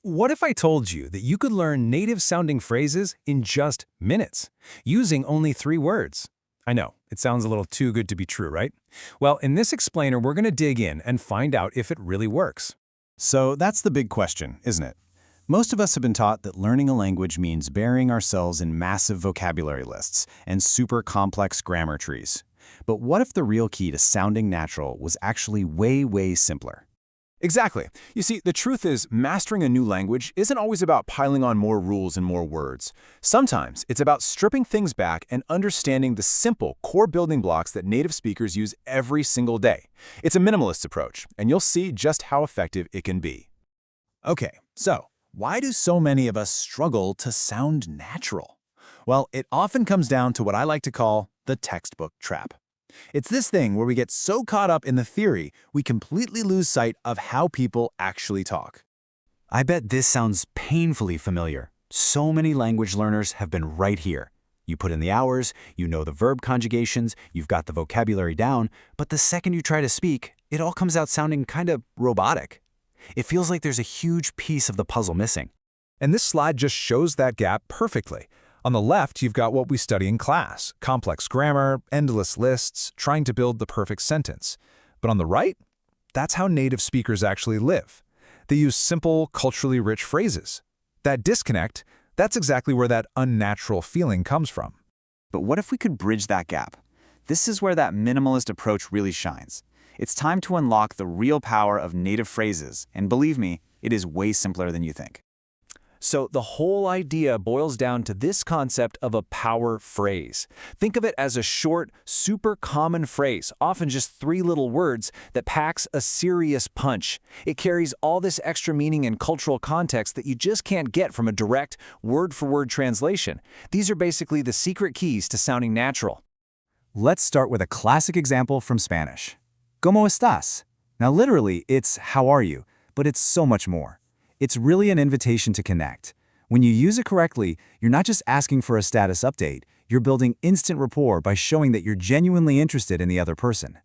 What if I told you that you could learn native-sounding phrases in just minutes, using only 3 words? I know, it sounds a little too good to be true, right? Well, in this explainer, we're going to dig in and find out if it really works. So that's the big question, isn't it? Most of us have been taught that learning a language means burying ourselves in massive vocabulary lists and super complex grammar trees. But what if the real key to sounding natural was actually way simpler? Exactly. You see, the truth is, mastering a new language isn't always about piling on more rules and more words. Sometimes it's about stripping things back and understanding the simple core building blocks that native speakers use every single day. It's a minimalist approach, and you'll see just how effective it can be. Okay, so why do so many of us struggle to sound natural? Well, it often comes down to what I like to call the textbook trap. It's this thing where we get so caught up in the theory, we completely lose sight of how people actually talk. I bet this sounds painfully familiar. So many language learners have been right here. You put in the hours, you know the verb conjugations, you've got the vocabulary down, but the second you try to speak, it all comes out sounding kind of robotic. It feels like there's a huge piece of the puzzle missing. And this slide just shows that gap perfectly. On the left, you've got what we study in class, complex grammar, endless lists, trying to build the perfect sentence. But on the right, that's how native speakers actually live. They use simple, culturally rich phrases. That disconnect, that's exactly where that unnatural feeling comes from. But what if we could bridge that gap? This is where that minimalist approach really shines. It's time to unlock the real power of native phrases, and believe me, it is way simpler than you think. So the whole idea boils down to this concept of a power phrase. Think of it as a short, super common phrase, often just 3 little words, that packs a serious punch. It carries all this extra meaning and cultural context that you just can't get from a direct, word-for-word translation. These are basically the secret keys to sounding natural. Let's start with a classic example from Spanish. ¿Cómo estás? Now literally, it's how are you, but it's so much more. It's really an invitation to connect. When you use it correctly, you're not just asking for a status update, you're building instant rapport by showing that you're genuinely interested in the other person.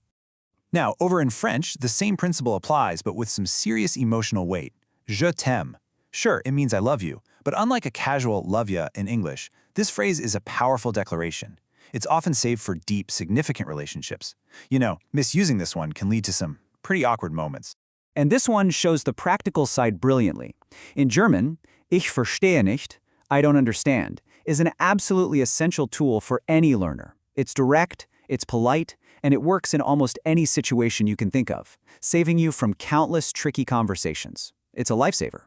Now, over in French, the same principle applies, but with some serious emotional weight. Je t'aime. Sure, it means I love you, but unlike a casual love ya in English, this phrase is a powerful declaration. It's often saved for deep, significant relationships. You know, misusing this one can lead to some pretty awkward moments. And this one shows the practical side brilliantly. In German, ich verstehe nicht, I don't understand, is an absolutely essential tool for any learner. It's direct, it's polite, and it works in almost any situation you can think of, saving you from countless tricky conversations. It's a lifesaver.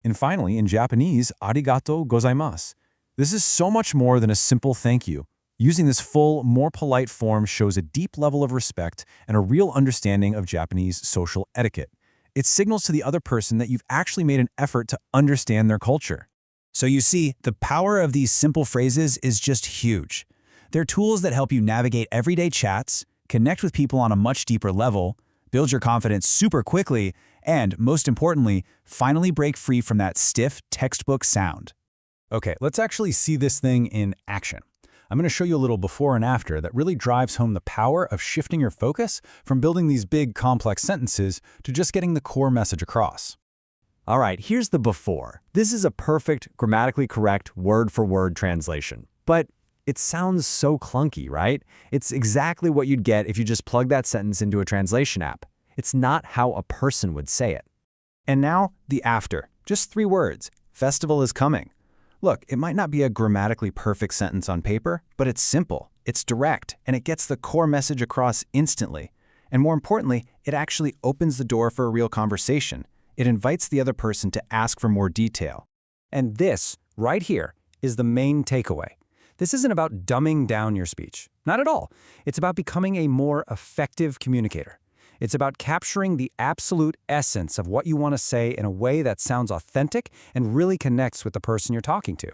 And finally, in Japanese, arigato gozaimasu. This is so much more than a simple thank you. Using this full, more polite form shows a deep level of respect and a real understanding of Japanese social etiquette. It signals to the other person that you've actually made an effort to understand their culture. So you see, the power of these simple phrases is just huge. They're tools that help you navigate everyday chats, connect with people on a much deeper level, build your confidence super quickly, and, most importantly, finally break free from that stiff textbook sound. Okay, let's actually see this thing in action. I'm going to show you a little before and after that really drives home the power of shifting your focus from building these big, complex sentences to just getting the core message across. All right, here's the before. This is a perfect, grammatically correct, word-for-word translation. But it sounds so clunky, right? It's exactly what you'd get if you just plug that sentence into a translation app. It's not how a person would say it. And now, the after. Just 3 words. Festival is coming. Look, it might not be a grammatically perfect sentence on paper, but it's simple, it's direct, and it gets the core message across instantly. And more importantly, it actually opens the door for a real conversation. It invites the other person to ask for more detail. And this, right here, is the main takeaway. This isn't about dumbing down your speech. Not at all. It's about becoming a more effective communicator. It's about capturing the absolute essence of what you want to say in a way that sounds authentic and really connects with the person you're talking to.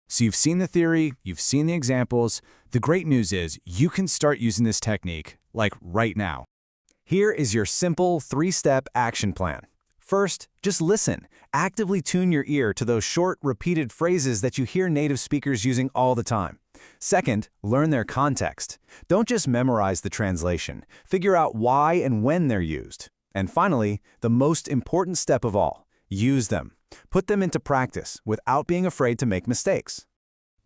So you've seen the theory, you've seen the examples. The great news is you can start using this technique, like right now. Here is your simple 3-step action plan. First, just listen. Actively tune your ear to those short, repeated phrases that you hear native speakers using all the time. Second, learn their context. Don't just memorize the translation. Figure out why and when they're used. And finally, the most important step of all, use them. Put them into practice without being afraid to make mistakes.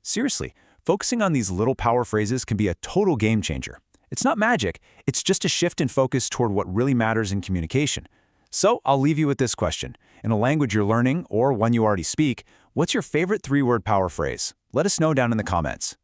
Seriously, focusing on these little power phrases can be a total game changer. It's not magic, it's just a shift in focus toward what really matters in communication. So I'll leave you with this question. In a language you're learning or one you already speak, what's your favorite 3-word power phrase? Let us know down in the comments.